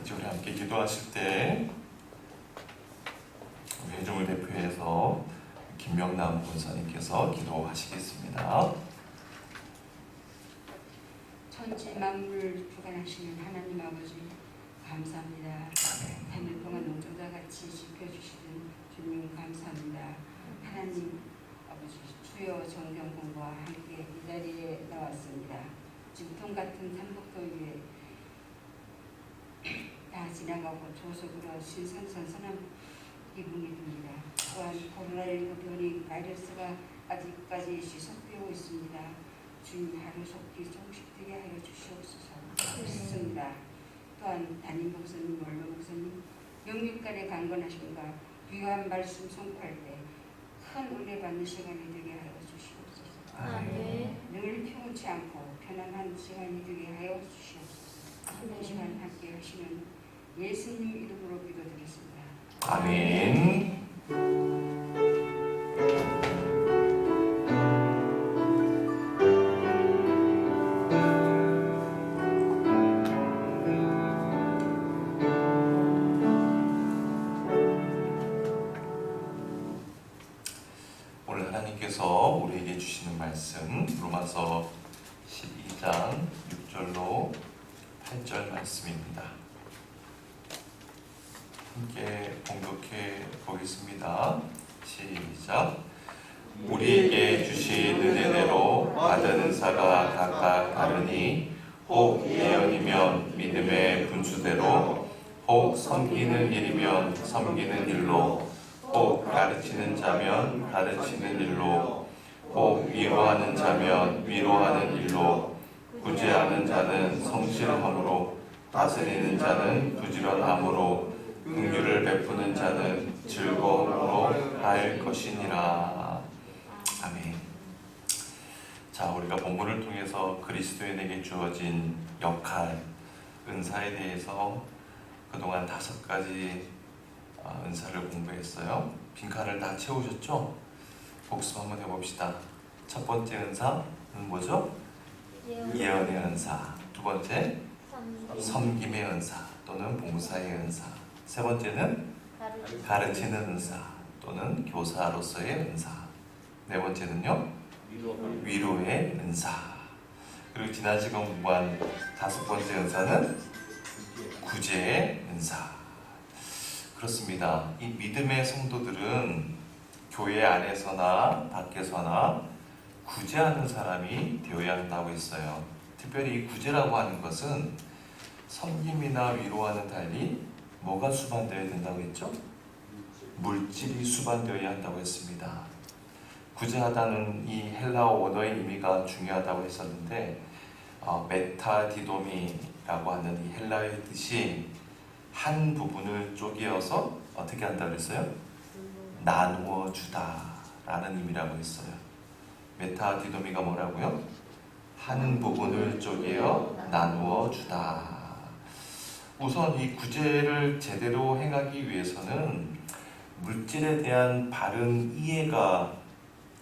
이제 우리 함께 기도하실 때 우리 회중을 대표해서 김명남 권사님께서 기도하시겠습니다. 천지 만물을 주관하시는 하나님 아버지 감사합니다. 3일 동안 농정자같이 지켜주시는 주님 감사합니다. 하나님 아버지 주여 정경공과 함께 이 자리에 나왔습니다. 지금 같은 삼복도위에 다 지나가고 조속으로 신선선선한 기분이 듭니다. 또한 코로나19 변이 바이러스가 아직까지 지속되고 있습니다. 주님 하루속히 종식되게 하여 주시옵소서. 그렇습니다. 또한 담임 목사님, 원로 목사님 영육간의 강건하심과 귀한 말씀 선포할 때 큰 은혜 받는 시간이 되게 하여 주시옵소서. 아멘. 늘 피곤치 않고 편안한 시간이 되게 하여 주시옵소서. 이 시간 함께 하시는 예수님 이름으로 기도드렸습니다. 아멘. 오늘 하나님께서 우리에게 주시는 말씀 로마서 12장 6절로 8절 말씀입니다. 함께 봉독해 보겠습니다. 시작. 우리에게 주신 은혜대로 받은 은사가 각각 다르니 혹 예언이면 믿음의 분수대로, 혹 섬기는 일이면 섬기는 일로, 혹 가르치는 자면 가르치는 일로, 혹 위로하는 자면 위로하는 일로, 구제하는 자는 성실함으로, 다스리는 자는 부지런함으로, 긍휼을 베푸는 자는 즐거움으로 할 것이니라. 아멘. 자, 우리가 본문을 통해서 그리스도인에게 주어진 역할, 은사에 대해서 그동안 5가지 은사를 공부했어요. 빈칸을 다 채우셨죠? 복습 한번 해봅시다. 첫 번째 은사는 뭐죠? 예언의 은사. 두 번째, 섬김의 은사 또는 봉사의 은사. 세 번째는 가르치는 은사 또는 교사로서의 은사. 네 번째는요, 위로의 은사. 그리고 지난 시간 공부한 5번째 은사는 구제의 은사. 그렇습니다. 이 믿음의 성도들은 교회 안에서나 밖에서나 구제하는 사람이 되어야 한다고 했어요. 특별히 이 구제라고 하는 것은 섬김이나 위로와는 달리 뭐가 수반되어야 된다고 했죠? 물질이 수반되어야 한다고 했습니다. 구제하다는 이 헬라어 원어의 의미가 중요하다고 했었는데 메타디도미라고 하는 이 헬라어의 뜻이 한 부분을 쪼개어서 어떻게 한다고 했어요? 나누어 주다라는 의미라고 했어요. 메타디도미가 뭐라고요? 한 부분을 쪼개어 나누어 주다. 우선 이 구제를 제대로 행하기 위해서는 물질에 대한 바른 이해가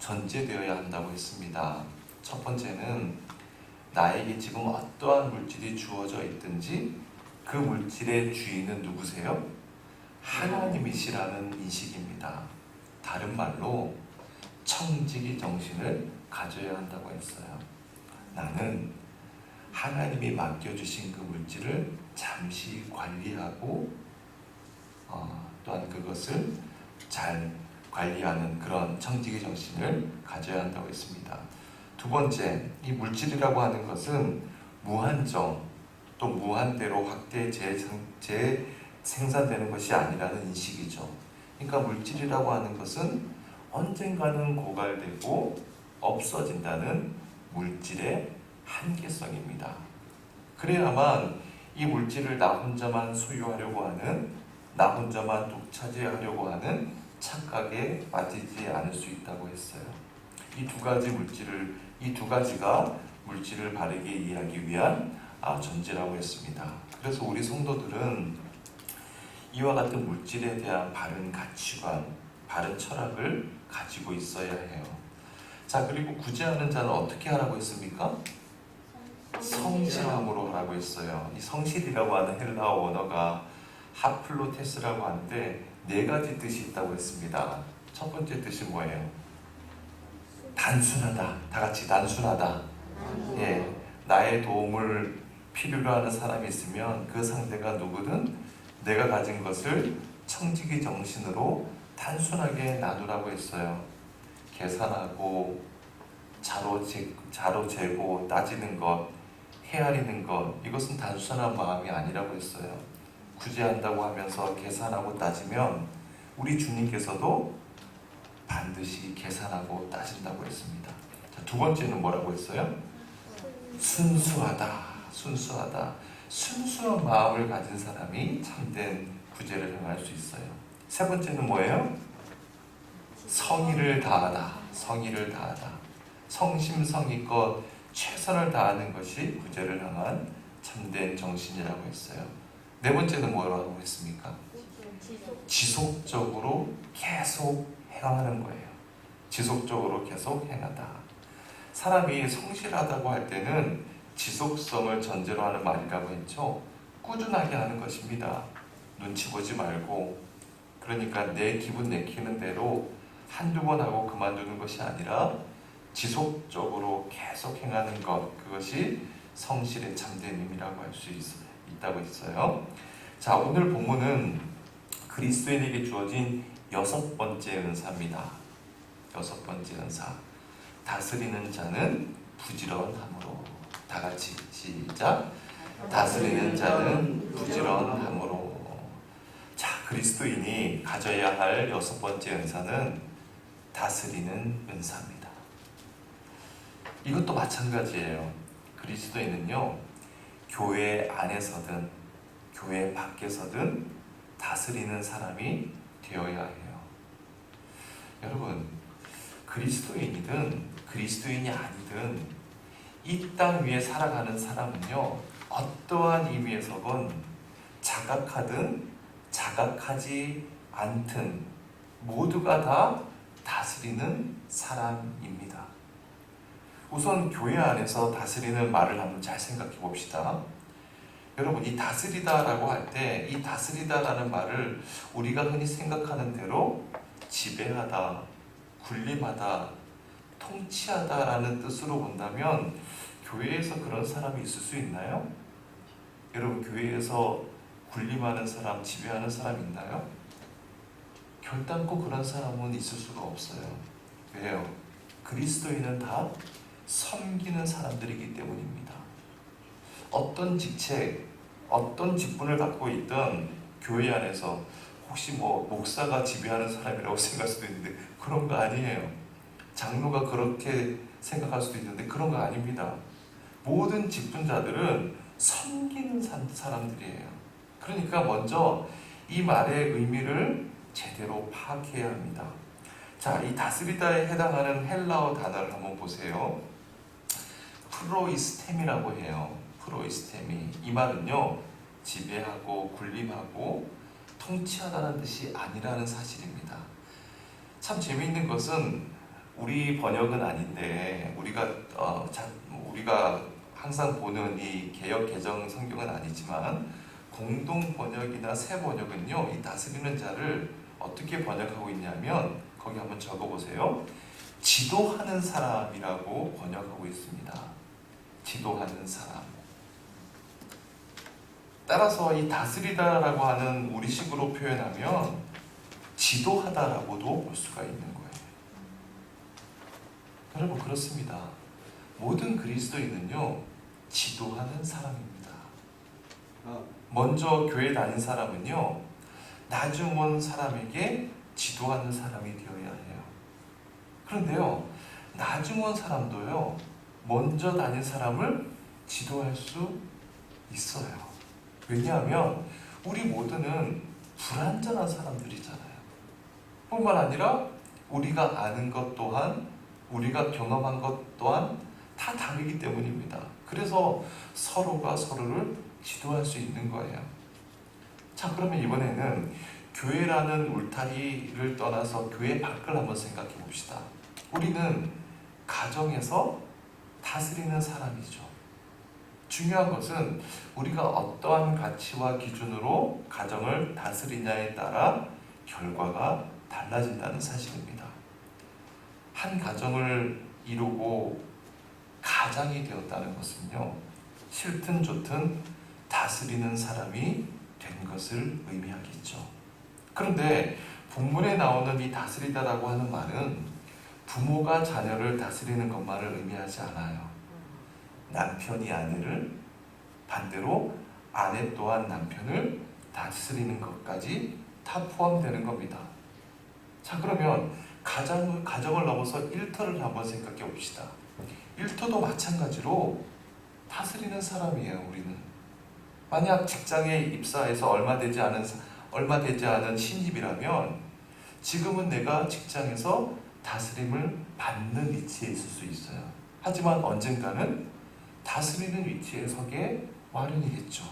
전제되어야 한다고 했습니다. 첫 번째는 나에게 지금 어떠한 물질이 주어져 있든지 그 물질의 주인은 누구세요? 하나님이시라는 인식입니다. 다른 말로 청지기 정신을 가져야 한다고 했어요. 나는 하나님이 맡겨주신 그 물질을 잠시 관리하고 또한 그것을 잘 관리하는 그런 청지기 정신을 가져야 한다고 했습니다. 두 번째, 이 물질이라고 하는 것은 무한정 또 무한대로 확대 재생산되는 것이 아니라는 인식이죠. 그러니까 물질이라고 하는 것은 언젠가는 고갈되고 없어진다는 물질의 한계성입니다. 그래야만 이 물질을 나 혼자만 소유하려고 하는, 나 혼자만 독차지하려고 하는 착각에 빠지지 않을 수 있다고 했어요. 이 두 가지가 물질을 바르게 이해하기 위한 전제라고 했습니다. 그래서 우리 성도들은 이와 같은 물질에 대한 바른 가치관, 바른 철학을 가지고 있어야 해요. 자, 그리고 구제하는 자는 어떻게 하라고 했습니까? 성실함으로 하라고 했어요. 이 성실이라고 하는 헬라어 원어가 하플로테스라고 하는데 네 가지 뜻이 있다고 했습니다. 첫 번째 뜻이 뭐예요? 단순하다. 다 같이 단순하다. 예, 나의 도움을 필요로 하는 사람이 있으면 그 상대가 누구든 내가 가진 것을 청지기 정신으로 단순하게 나누라고 했어요. 계산하고 자로 재고 따지는 것, 헤아리는 것, 이것은 단순한 마음이 아니라고 했어요. 구제한다고 하면서 계산하고 따지면 우리 주님께서도 반드시 계산하고 따진다고 했습니다. 자, 두 번째는 뭐라고 했어요? 순수하다. 순수한 마음을 가진 사람이 참된 구제를 행할 수 있어요. 세 번째는 뭐예요? 성의를 다하다. 성심성의껏 최선을 다하는 것이 구제를 향한 참된 정신이라고 했어요. 네 번째는 뭐라고 했습니까? 지속적으로 계속 행하는 거예요. 지속적으로 계속 행하다. 사람이 성실하다고 할 때는 지속성을 전제로 하는 말이라고 했죠. 꾸준하게 하는 것입니다. 눈치 보지 말고, 그러니까 내 기분 내키는 대로 한두 번 하고 그만두는 것이 아니라 지속적으로 계속 행하는 것, 그것이 성실의 참된 의미라고 할 수 있다고 했어요. 자, 오늘 본문은 그리스도인에게 주어진 여섯 번째 은사입니다. 여섯 번째 은사. 다스리는 자는 부지런함으로. 다 같이 시작. 다스리는 자는 부지런함으로. 자, 그리스도인이 가져야 할 여섯 번째 은사는 다스리는 은사입니다. 이것도 마찬가지예요. 그리스도인은요, 교회 안에서든 교회 밖에서든 다스리는 사람이 되어야 해요. 여러분, 그리스도인이든 그리스도인이 아니든 이 땅 위에 살아가는 사람은요, 어떠한 의미에서건 자각하든 자각하지 않든 모두가 다 다스리는 사람입니다. 우선 교회 안에서 다스리는 말을 한번 잘 생각해 봅시다. 여러분, 이 다스리다라고 할 때 이 다스리다라는 말을 우리가 흔히 생각하는 대로 지배하다, 군림하다, 통치하다라는 뜻으로 본다면 교회에서 그런 사람이 있을 수 있나요? 여러분, 교회에서 군림하는 사람, 지배하는 사람 있나요? 결단코 그런 사람은 있을 수가 없어요. 왜요? 그리스도인은 다 섬기는 사람들이기 때문입니다. 어떤 직책, 어떤 직분을 갖고 있던 교회 안에서 혹시 목사가 지배하는 사람이라고 생각할 수도 있는데 그런 거 아니에요. 장로가 그렇게 생각할 수도 있는데 그런 거 아닙니다. 모든 직분자들은 섬기는 사람들이에요. 그러니까 먼저 이 말의 의미를 제대로 파악해야 합니다. 자, 이 다스리다에 해당하는 헬라어 단어를 한번 보세요. 프로이스템이라고 해요. 프로이스템이. 이 말은요, 지배하고 군림하고 통치하다는 뜻이 아니라는 사실입니다. 참 재미있는 것은 우리 번역은 아닌데 우리가 항상 보는 이 개역 개정 성경은 아니지만 공동 번역이나 새 번역은요, 이 다스리는 자를 어떻게 번역하고 있냐면 거기 한번 적어보세요. 지도하는 사람이라고 번역하고 있습니다. 지도하는 사람. 따라서 이 다스리다라고 하는 우리식으로 표현하면 지도하다라고도 볼 수가 있는 거예요. 여러분, 그렇습니다. 모든 그리스도인은요, 지도하는 사람입니다. 먼저 교회 다닌 사람은요, 나중 온 사람에게 지도하는 사람이 되어야 해요. 그런데요, 나중 온 사람도요, 먼저 다닌 사람을 지도할 수 있어요. 왜냐하면 우리 모두는 불완전한 사람들이잖아요. 뿐만 아니라 우리가 아는 것 또한, 우리가 경험한 것 또한 다 다르기 때문입니다. 그래서 서로가 서로를 지도할 수 있는 거예요. 자, 그러면 이번에는 교회라는 울타리를 떠나서 교회 밖을 한번 생각해 봅시다. 우리는 가정에서 다스리는 사람이죠. 중요한 것은 우리가 어떠한 가치와 기준으로 가정을 다스리냐에 따라 결과가 달라진다는 사실입니다. 한 가정을 이루고 가장이 되었다는 것은요, 싫든 좋든 다스리는 사람이 된 것을 의미하겠죠. 그런데 본문에 나오는 이 다스리다라고 하는 말은 부모가 자녀를 다스리는 것만을 의미하지 않아요. 남편이 아내를, 반대로 아내 또한 남편을 다스리는 것까지 다 포함되는 겁니다. 자, 그러면 가정을 넘어서 일터를 한번 생각해 봅시다. 일터도 마찬가지로 다스리는 사람이에요. 우리는 만약 직장에 입사해서 얼마 되지 않은 신입이라면 지금은 내가 직장에서 다스림을 받는 위치에 있을 수 있어요. 하지만 언젠가는 다스리는 위치에 서게 마련이겠죠.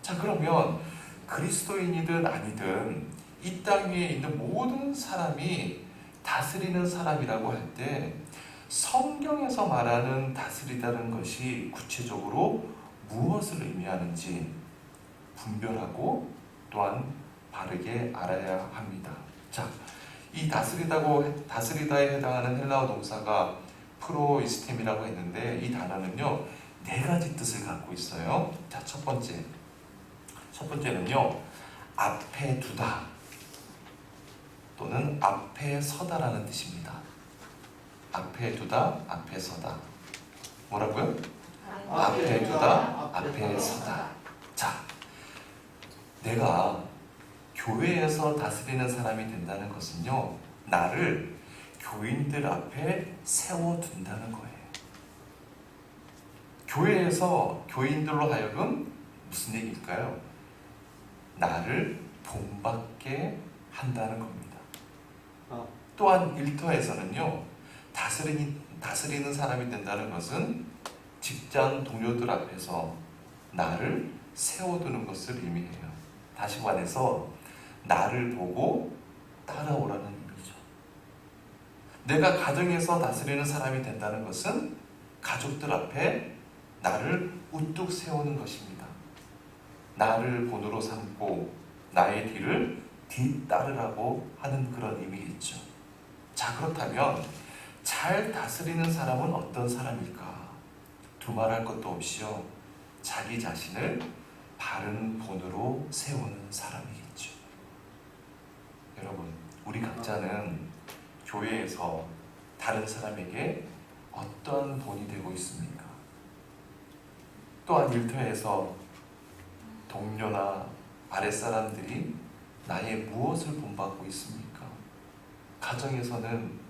자, 그러면 그리스도인이든 아니든 이 땅 위에 있는 모든 사람이 다스리는 사람이라고 할 때 성경에서 말하는 다스리다는 것이 구체적으로 무엇을 의미하는지 분별하고 또한 바르게 알아야 합니다. 자, 이 다스리다에 해당하는 헬라어 동사가 프로이스템이라고 했는데 이 단어는요 4가지 뜻을 갖고 있어요. 자, 첫 번째는요 앞에 두다 또는 앞에 서다라는 뜻입니다. 앞에 두다, 앞에 서다. 뭐라고요? 앞에 두다, 앞에 서다. 자, 내가 교회에서 다스리는 사람이 된다는 것은요, 나를 교인들 앞에 세워둔다는 거예요. 교회에서 교인들로 하여금 무슨 얘기일까요? 나를 본받게 한다는 겁니다. 또한 일터에서는요, 다스리는 사람이 된다는 것은 직장 동료들 앞에서 나를 세워두는 것을 의미해요. 다시 말해서 나를 보고 따라오라는 의미죠. 내가 가정에서 다스리는 사람이 된다는 것은 가족들 앞에 나를 우뚝 세우는 것입니다. 나를 본으로 삼고 나의 뒤를 뒤따르라고 하는 그런 의미겠죠. 자, 그렇다면 잘 다스리는 사람은 어떤 사람일까? 두말할 것도 없이요, 자기 자신을 바른 본으로 세우는 사람이겠죠. 여러분, 우리 각자는 교회에서 다른 사람에게 어떤 본이 되고 있습니까? 또한 일터에서 동료나 아랫사람들이 나의 무엇을 본받고 있습니까? 가정에서는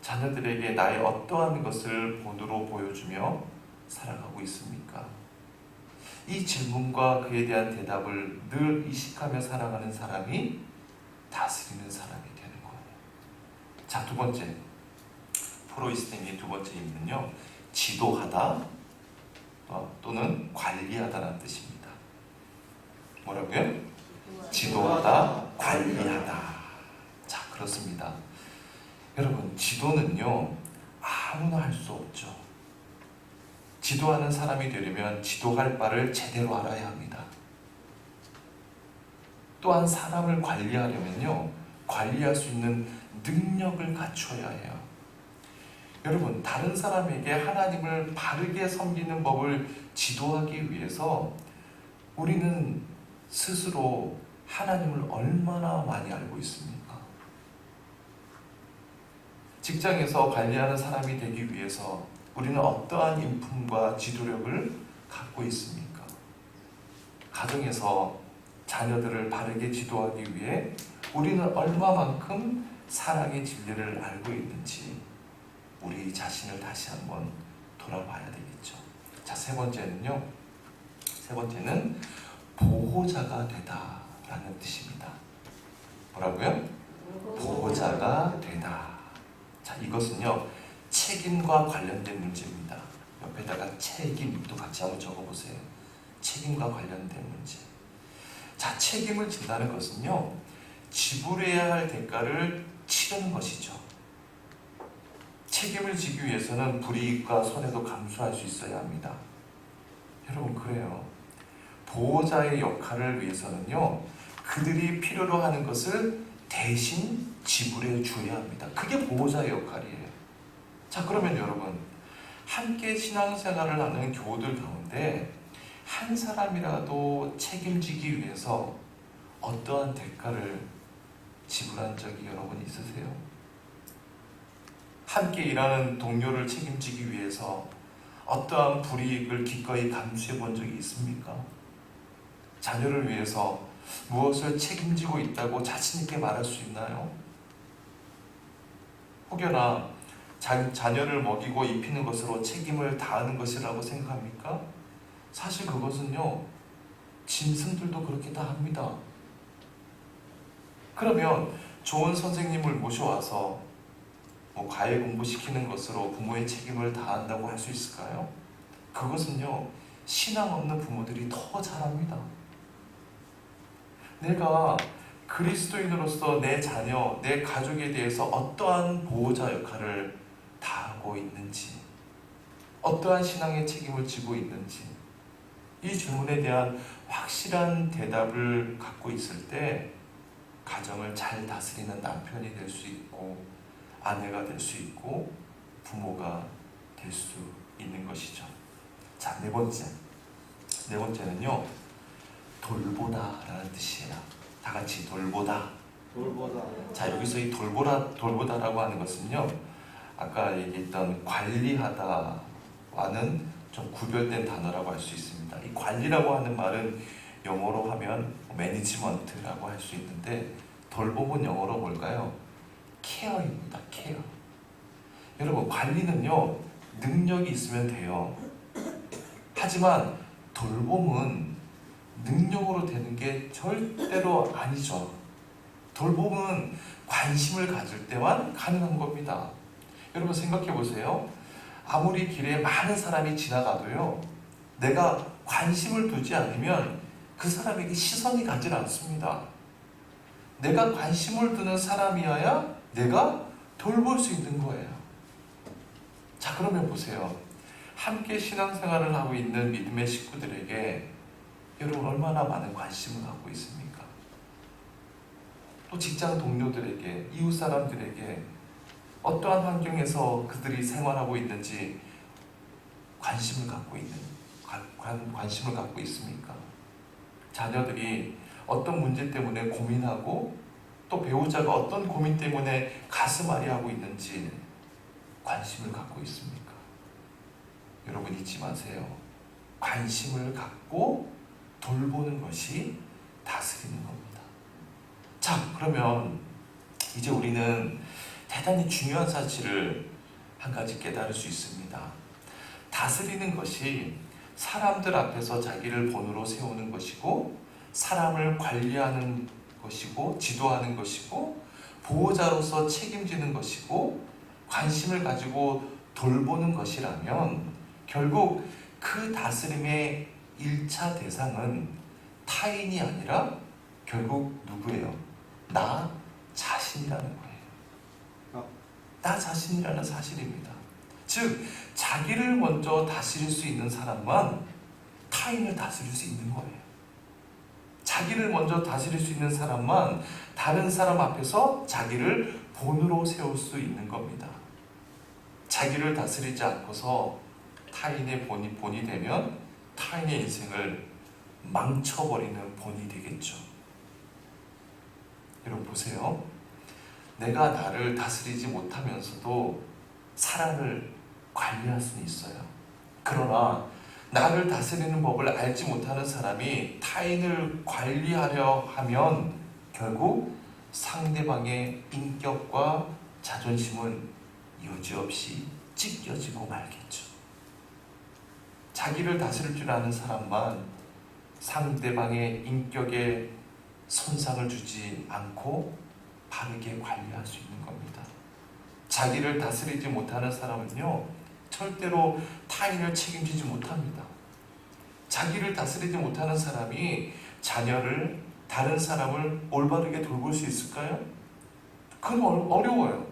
자녀들에게 나의 어떠한 것을 본으로 보여주며 살아가고 있습니까? 이 질문과 그에 대한 대답을 늘 의식하며 살아가는 사람이 다스리는 사람이 되는 거예요. 자, 두 번째, 프로이스템의 두 번째 의미는요, 지도하다 또는 관리하다라는 뜻입니다. 뭐라고요? 지도하다, 관리하다. 자, 그렇습니다. 여러분, 지도는요 아무나 할 수 없죠. 지도하는 사람이 되려면 지도할 바를 제대로 알아야 합니다. 또한 사람을 관리하려면요 관리할 수 있는 능력을 갖춰야 해요. 여러분, 다른 사람에게 하나님을 바르게 섬기는 법을 지도하기 위해서 우리는 스스로 하나님을 얼마나 많이 알고 있습니까? 직장에서 관리하는 사람이 되기 위해서 우리는 어떠한 인품과 지도력을 갖고 있습니까? 가정에서 자녀들을 바르게 지도하기 위해 우리는 얼마만큼 사랑의 진리를 알고 있는지 우리 자신을 다시 한번 돌아봐야 되겠죠. 자, 세 번째는 보호자가 되다라는 뜻입니다. 뭐라고요? 보호자가 되다. 자, 이것은요 책임과 관련된 문제입니다. 옆에다가 책임도 같이 한번 적어보세요. 책임과 관련된 문제. 자, 책임을 진다는 것은요 지불해야 할 대가를 치르는 것이죠. 책임을 지기 위해서는 불이익과 손해도 감수할 수 있어야 합니다. 여러분, 그래요. 보호자의 역할을 위해서는요, 그들이 필요로 하는 것을 대신 지불해 줘야 합니다. 그게 보호자의 역할이에요. 자, 그러면 여러분, 함께 신앙생활을 하는 교우들 가운데 한 사람이라도 책임지기 위해서 어떠한 대가를 지불한 적이 여러분 있으세요? 함께 일하는 동료를 책임지기 위해서 어떠한 불이익을 기꺼이 감수해 본 적이 있습니까? 자녀를 위해서 무엇을 책임지고 있다고 자신 있게 말할 수 있나요? 혹여나 자녀를 먹이고 입히는 것으로 책임을 다하는 것이라고 생각합니까? 사실 그것은요, 짐승들도 그렇게 다 합니다. 그러면 좋은 선생님을 모셔와서 과외 공부시키는 것으로 부모의 책임을 다한다고 할 수 있을까요? 그것은요, 신앙 없는 부모들이 더 잘합니다. 내가 그리스도인으로서 내 자녀, 내 가족에 대해서 어떠한 보호자 역할을 다하고 있는지, 어떠한 신앙의 책임을 지고 있는지, 이 질문에 대한 확실한 대답을 갖고 있을 때 가정을 잘 다스리는 남편이 될 수 있고, 아내가 될 수 있고, 부모가 될 수 있는 것이죠. 자, 네 번째는요, 돌보다라는 뜻이에요. 다 같이 돌보다. 자, 여기서 이 돌보다라고 하는 것은요, 아까 얘기했던 관리하다와는 좀 구별된 단어라고 할 수 있습니다. 이 관리라고 하는 말은 영어로 하면 매니지먼트라고 할 수 있는데, 돌봄은 영어로 뭘까요? 케어입니다. 케어. 여러분, 관리는요, 능력이 있으면 돼요. 하지만 돌봄은 능력으로 되는 게 절대로 아니죠. 돌봄은 관심을 가질 때만 가능한 겁니다. 여러분, 생각해 보세요. 아무리 길에 많은 사람이 지나가도요, 내가 관심을 두지 않으면 그 사람에게 시선이 가질 않습니다. 내가 관심을 두는 사람이어야 내가 돌볼 수 있는 거예요. 자, 그러면 보세요. 함께 신앙생활을 하고 있는 믿음의 식구들에게 여러분 얼마나 많은 관심을 갖고 있습니까? 또 직장 동료들에게, 이웃 사람들에게 어떠한 환경에서 그들이 생활하고 있는지 관심을 갖고 있습니까? 자녀들이 어떤 문제 때문에 고민하고 또 배우자가 어떤 고민 때문에 가슴앓이하고 있는지 관심을 갖고 있습니까? 여러분, 잊지 마세요. 관심을 갖고 돌보는 것이 다스리는 겁니다. 자, 그러면 이제 우리는 대단히 중요한 사실을 한 가지 깨달을 수 있습니다. 다스리는 것이 사람들 앞에서 자기를 본으로 세우는 것이고, 사람을 관리하는 것이고, 지도하는 것이고, 보호자로서 책임지는 것이고, 관심을 가지고 돌보는 것이라면 결국 그 다스림의 1차 대상은 타인이 아니라 결국 누구예요? 나 자신이라는 거예요. 나 자신이라는 사실입니다. 즉, 자기를 먼저 다스릴 수 있는 사람만 타인을 다스릴 수 있는 거예요. 자기를 먼저 다스릴 수 있는 사람만 다른 사람 앞에서 자기를 본으로 세울 수 있는 겁니다. 자기를 다스리지 않고서 타인의 본이 되면 타인의 인생을 망쳐버리는 본이 되겠죠. 여러분 보세요. 내가 나를 다스리지 못하면서도 사람을 관리할 수는 있어요. 그러나 나를 다스리는 법을 알지 못하는 사람이 타인을 관리하려 하면 결국 상대방의 인격과 자존심은 여지없이 찢겨지고 말겠죠. 자기를 다스릴 줄 아는 사람만 상대방의 인격에 손상을 주지 않고 바르게 관리할 수 있는 겁니다. 자기를 다스리지 못하는 사람은요, 절대로 타인을 책임지지 못합니다. 자기를 다스리지 못하는 사람이 자녀를, 다른 사람을 올바르게 돌볼 수 있을까요? 그건 어려워요.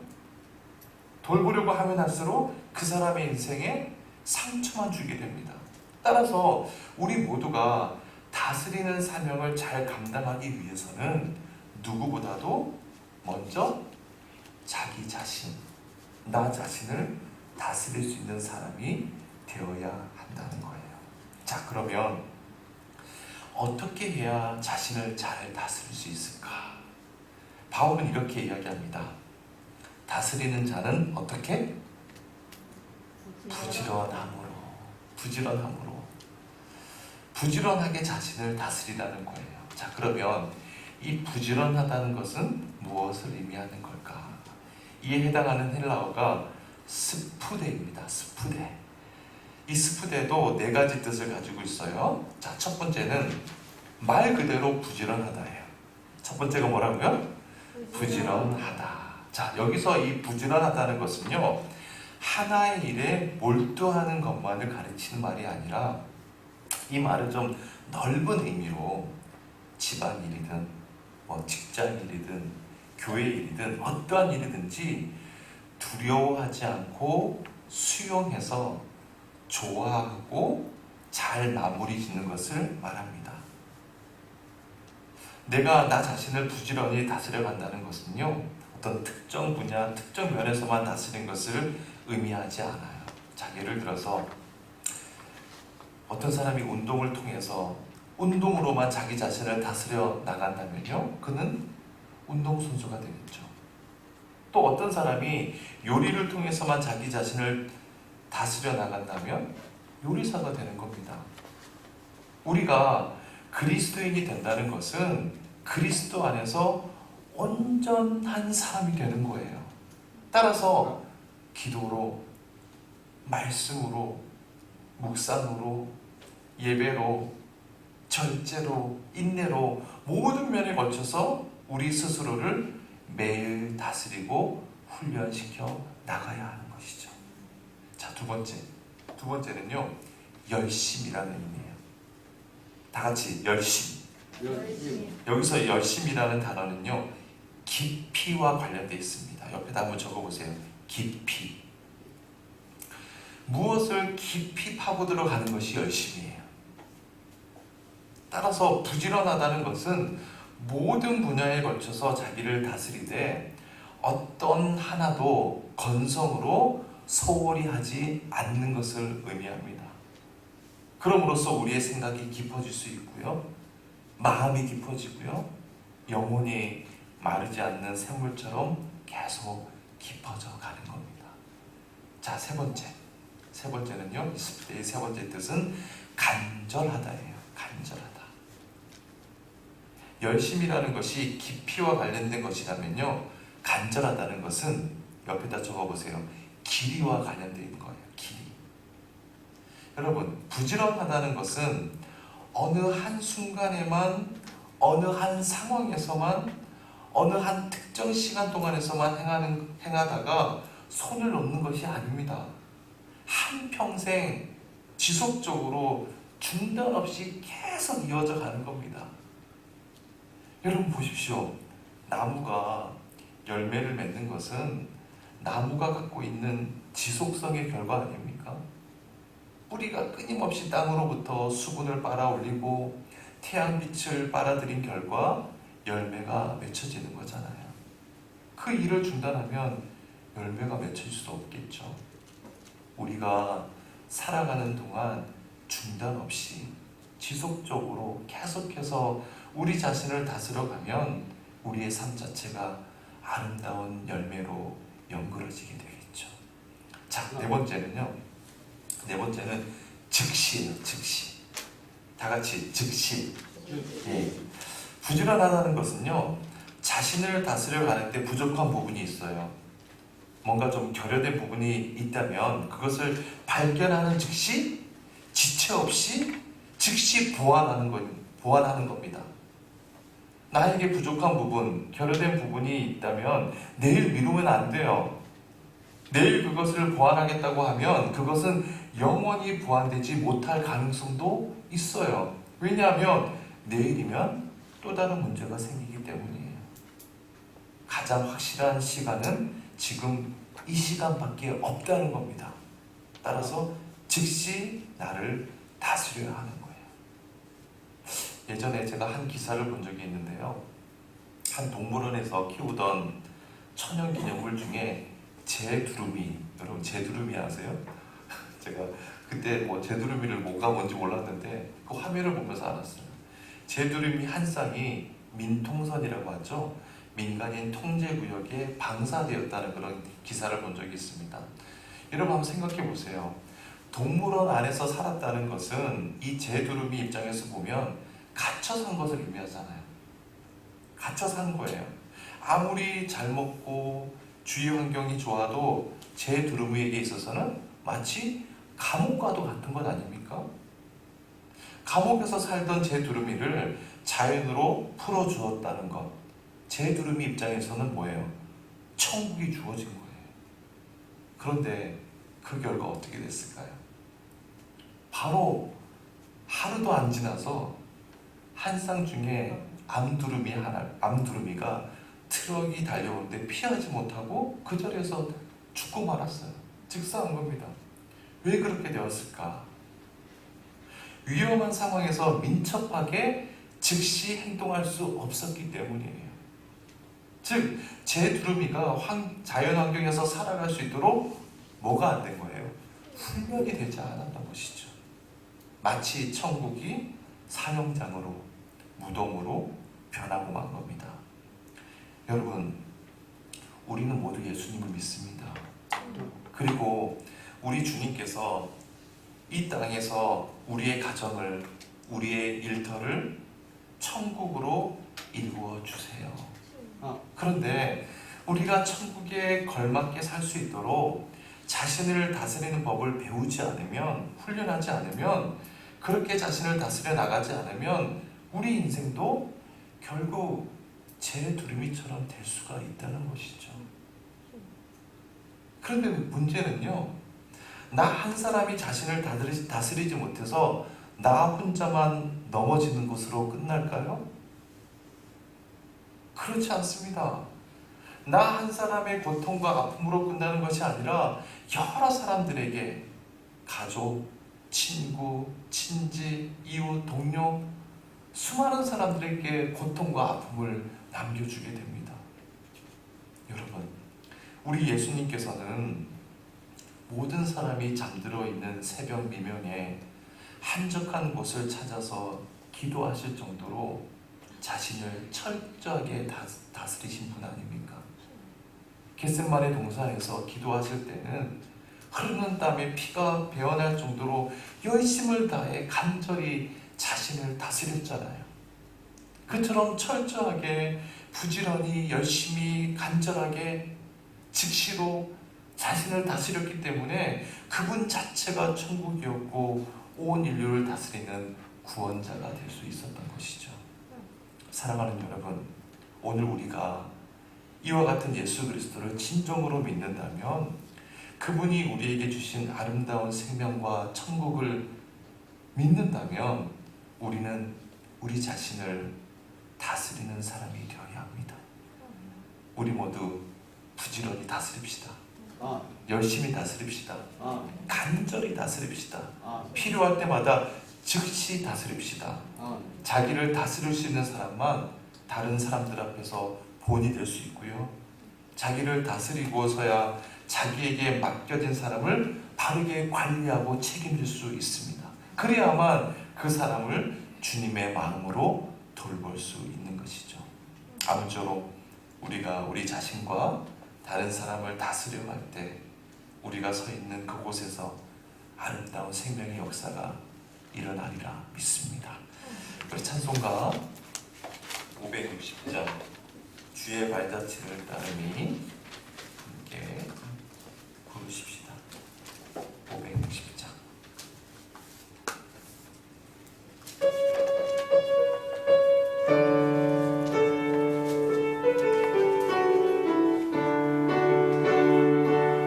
돌보려고 하면 할수록 그 사람의 인생에 상처만 주게 됩니다. 따라서 우리 모두가 다스리는 사명을 잘 감당하기 위해서는 누구보다도 먼저 자기 자신, 나 자신을 다스릴 수 있는 사람이 되어야 한다는 거예요. 자, 그러면 어떻게 해야 자신을 잘 다스릴 수 있을까? 바울은 이렇게 이야기합니다. 다스리는 자는 어떻게? 부지런함으로 부지런하게 자신을 다스리라는 거예요. 자, 그러면 이 부지런하다는 것은 무엇을 의미하는 걸까? 이에 해당하는 헬라어가 스푸데입니다. 스푸데. 이 스푸데도 네 가지 뜻을 가지고 있어요. 자, 첫 번째는 말 그대로 부지런하다예요. 첫 번째가 뭐라고요? 부지런하다. 자, 여기서 이 부지런하다는 것은요, 하나의 일에 몰두하는 것만을 가르치는 말이 아니라 이 말은 좀 넓은 의미로 집안일이든 직장일이든 교회일이든 어떠한 일이든지 두려워하지 않고 수용해서 좋아하고 잘 마무리 짓는 것을 말합니다. 내가 나 자신을 부지런히 다스려 간다는 것은요, 어떤 특정 분야, 특정 면에서만 다스린 것을 의미하지 않아요. 자, 예를 들어서 어떤 사람이 운동을 통해서 운동으로만 자기 자신을 다스려 나간다면요, 그는 운동선수가 되겠죠. 또 어떤 사람이 요리를 통해서만 자기 자신을 다스려 나간다면 요리사가 되는 겁니다. 우리가 그리스도인이 된다는 것은 그리스도 안에서 온전한 사람이 되는 거예요. 따라서 기도로, 말씀으로, 묵상으로, 예배로, 절제로, 인내로 모든 면에 걸쳐서 우리 스스로를 매일 다스리고 훈련시켜 나가야 하는 것이죠. 자, 두 번째는요, 열심이라는 의미예요. 다 같이 열심. 여기서 열심이라는 단어는요, 깊이와 관련되어 있습니다. 옆에다 한번 적어보세요. 깊이. 무엇을 깊이 파고들어 가는 것이 열심이에요. 따라서 부지런하다는 것은 모든 분야에 걸쳐서 자기를 다스리되 어떤 하나도 건성으로 소홀히 하지 않는 것을 의미합니다. 그럼으로써 우리의 생각이 깊어질 수 있고요, 마음이 깊어지고요, 영혼이 마르지 않는 샘물처럼 계속 깊어져 가는 겁니다. 자, 세 번째는요, 이 세 번째 뜻은 간절하다예요. 간절하다. 열심이라는 것이 깊이와 관련된 것이라면요, 간절하다는 것은 옆에다 적어보세요. 길이와 관련된 거예요. 길이. 여러분, 부지런하다는 것은 어느 한 순간에만, 어느 한 상황에서만, 어느 한 특정 시간 동안에서만 행하다가 손을 놓는 것이 아닙니다. 한평생 지속적으로 중단 없이 계속 이어져 가는 겁니다. 여러분 보십시오. 나무가 열매를 맺는 것은 나무가 갖고 있는 지속성의 결과 아닙니까? 뿌리가 끊임없이 땅으로부터 수분을 빨아올리고 태양빛을 빨아들인 결과 열매가 맺혀지는 거잖아요. 그 일을 중단하면 열매가 맺혀질 수 없겠죠. 우리가 살아가는 동안 중단 없이 지속적으로 계속해서 우리 자신을 다스려가면 우리의 삶 자체가 아름다운 열매로 연그러지게 되겠죠. 자, 네 번째는 즉시예요. 즉시. 다 같이 즉시. 예. 부지런하다는 것은요, 자신을 다스려 가는데 부족한 부분이 있어요. 뭔가 좀 결여된 부분이 있다면 그것을 발견하는 즉시, 지체 없이 즉시 보완하는 겁니다. 나에게 부족한 부분, 결여된 부분이 있다면 내일 미루면 안 돼요. 내일 그것을 보완하겠다고 하면 그것은 영원히 보완되지 못할 가능성도 있어요. 왜냐하면 내일이면 또 다른 문제가 생기기 때문이에요. 가장 확실한 시간은 지금 이 시간밖에 없다는 겁니다. 따라서 즉시 나를 다스려야 하는 거예요. 예전에 제가 한 기사를 본 적이 있는데요. 한 동물원에서 키우던 천연기념물 중에 제두루미, 여러분 제두루미 아세요? 제가 그때 뭐 제두루미를 뭐가 뭔지 몰랐는데 그 화면을 보면서 알았어요. 제두루미 한 쌍이 민통선이라고 하죠. 민간인 통제구역에 방사되었다는 그런 기사를 본 적이 있습니다. 여러분 한번 생각해 보세요. 동물원 안에서 살았다는 것은 이 제두루미 입장에서 보면 갇혀 산 것을 의미하잖아요. 갇혀 산 거예요. 아무리 잘 먹고 주위 환경이 좋아도 제두루미에게 있어서는 마치 감옥과도 같은 것 아닙니까? 감옥에서 살던 제두루미를 자연으로 풀어주었다는 것. 제두루미 입장에서는 뭐예요? 천국이 주어진 거예요. 그런데 그 결과 어떻게 됐을까요? 바로 하루도 안 지나서 한 쌍 중에 암두루미가 트럭이 달려오는데 피하지 못하고 그 자리에서 죽고 말았어요. 즉사한 겁니다. 왜 그렇게 되었을까? 위험한 상황에서 민첩하게 즉시 행동할 수 없었기 때문이에요. 즉, 제두루미가 자연환경에서 살아갈 수 있도록 뭐가 안 된 거예요? 훈련이 되지 않았던 것이죠. 마치 천국이 사형장으로, 무덤으로 변하고 만 겁니다. 여러분, 우리는 모두 예수님을 믿습니다. 그리고 우리 주님께서 이 땅에서 우리의 가정을, 우리의 일터를 천국으로 이루어 주세요. 그런데 우리가 천국에 걸맞게 살 수 있도록 자신을 다스리는 법을 배우지 않으면, 훈련하지 않으면, 그렇게 자신을 다스려 나가지 않으면 우리 인생도 결국 제두루미처럼 될 수가 있다는 것이죠. 그런데 문제는요, 나 한 사람이 자신을 다스리지 못해서 나 혼자만 넘어지는 것으로 끝날까요? 그렇지 않습니다. 나 한 사람의 고통과 아픔으로 끝나는 것이 아니라 여러 사람들에게, 가족, 친구, 친지, 이웃, 동료, 수많은 사람들에게 고통과 아픔을 남겨주게 됩니다. 여러분, 우리 예수님께서는 모든 사람이 잠들어 있는 새벽 미명에 한적한 곳을 찾아서 기도하실 정도로 자신을 철저하게 다스리신 분 아닙니까? 겟세마네 동산에서 기도하실 때는 흐르는 땀에 피가 배어날 정도로 열심을 다해 간절히 자신을 다스렸잖아요. 그처럼 철저하게, 부지런히, 열심히, 간절하게, 즉시로 자신을 다스렸기 때문에 그분 자체가 천국이었고 온 인류를 다스리는 구원자가 될 수 있었던 것이죠. 사랑하는 여러분, 오늘 우리가 이와 같은 예수 그리스도를 진정으로 믿는다면, 그분이 우리에게 주신 아름다운 생명과 천국을 믿는다면, 우리는 우리 자신을 다스리는 사람이 되어야 합니다. 우리 모두 부지런히 다스립시다. 열심히 다스립시다. 간절히 다스립시다. 필요할 때마다 즉시 다스립시다. 자기를 다스릴 수 있는 사람만 다른 사람들 앞에서 본이 될 수 있고요, 자기를 다스리고서야 자기에게 맡겨진 사람을 바르게 관리하고 책임질 수 있습니다. 그래야만 그 사람을 주님의 마음으로 돌볼 수 있는 것이죠. 아무쪼록 우리가 우리 자신과 다른 사람을 다스려 갈 때 우리가 서 있는 그곳에서 아름다운 생명의 역사가 일어나리라 믿습니다. 우리 찬송가 560장 주의 발자취를 따르니 함께 부르십시다. 560장.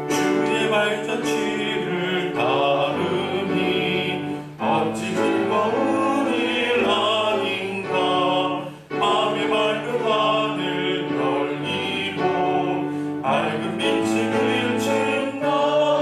주의 발자취를 따르니 어찌 즐거운 일 아닌가. 맘에 맑은 하늘 열리고 밝은 빛이 그일친 나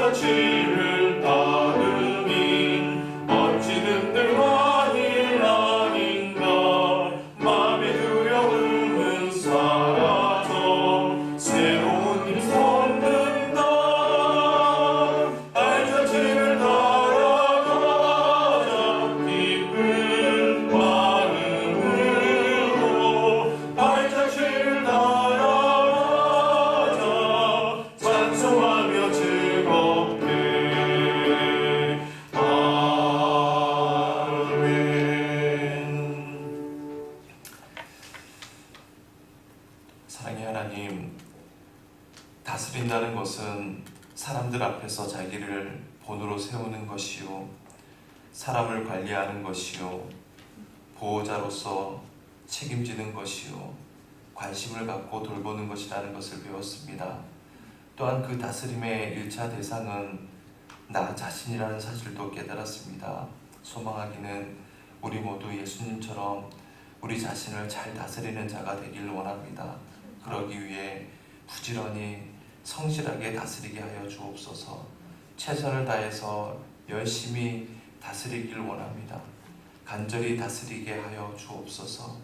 발자취를 따르니 어찌 든든한 일 아닌가. 맘의 두려움은 사라져 새로운 힘 솟는다. 발자취를 따라가자 기쁜 마음으로. 발자취를 따라가자 찬송하며 즐겁게. 아멘. 사랑의 하나님, 다스린다는 것은 사람들 앞에서 자기를 본으로 세우는 것이요, 사람을 관리하는 것이요, 보호자로서 책임지는 것이요, 관심을 갖고 돌보는 것이라는 것을 배웠습니다. 또한 그 다스림의 1차 대상은 나 자신이라는 사실도 깨달았습니다. 소망하기는 우리 모두 예수님처럼 우리 자신을 잘 다스리는 자가 되길 원합니다. 그러기 위해 부지런히 성실하게 다스리게 하여 주옵소서. 최선을 다해서 열심히 다스리길 원합니다. 간절히 다스리게 하여 주옵소서.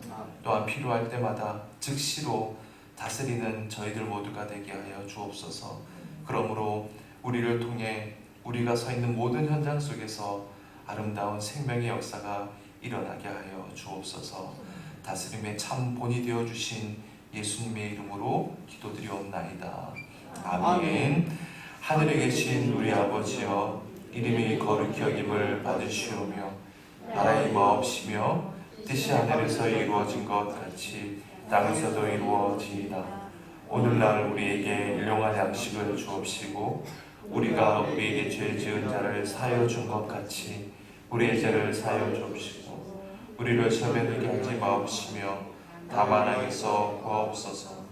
또한 필요할 때마다 즉시로 다스리는 저희들 모두가 되게 하여 주옵소서. 그러므로 우리를 통해 우리가 서 있는 모든 현장 속에서 아름다운 생명의 역사가 일어나게 하여 주옵소서. 다스림의 참 본이 되어 주신 예수님의 이름으로 기도드리옵나이다. 아멘. 하늘에 계신 우리 아버지여, 이름이 거룩히 여김을 받으시오며 나라의 마옵시며 뜻이 하늘에서 이루어진 것 같이 땅에서도 이루어지이다. 오늘날 우리에게 일용할 양식을 주옵시고 우리가 우리에게 죄 지은 자를 사하여 준 것 같이 우리의 죄를 사하여 주옵시고 우리를 시험에 들게 하지 마옵시며 다만 악에서 구하옵소서.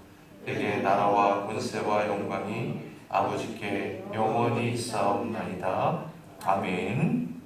내게 나라와 권세와 영광이 아버지께 영원히 있사옵나이다. 아멘.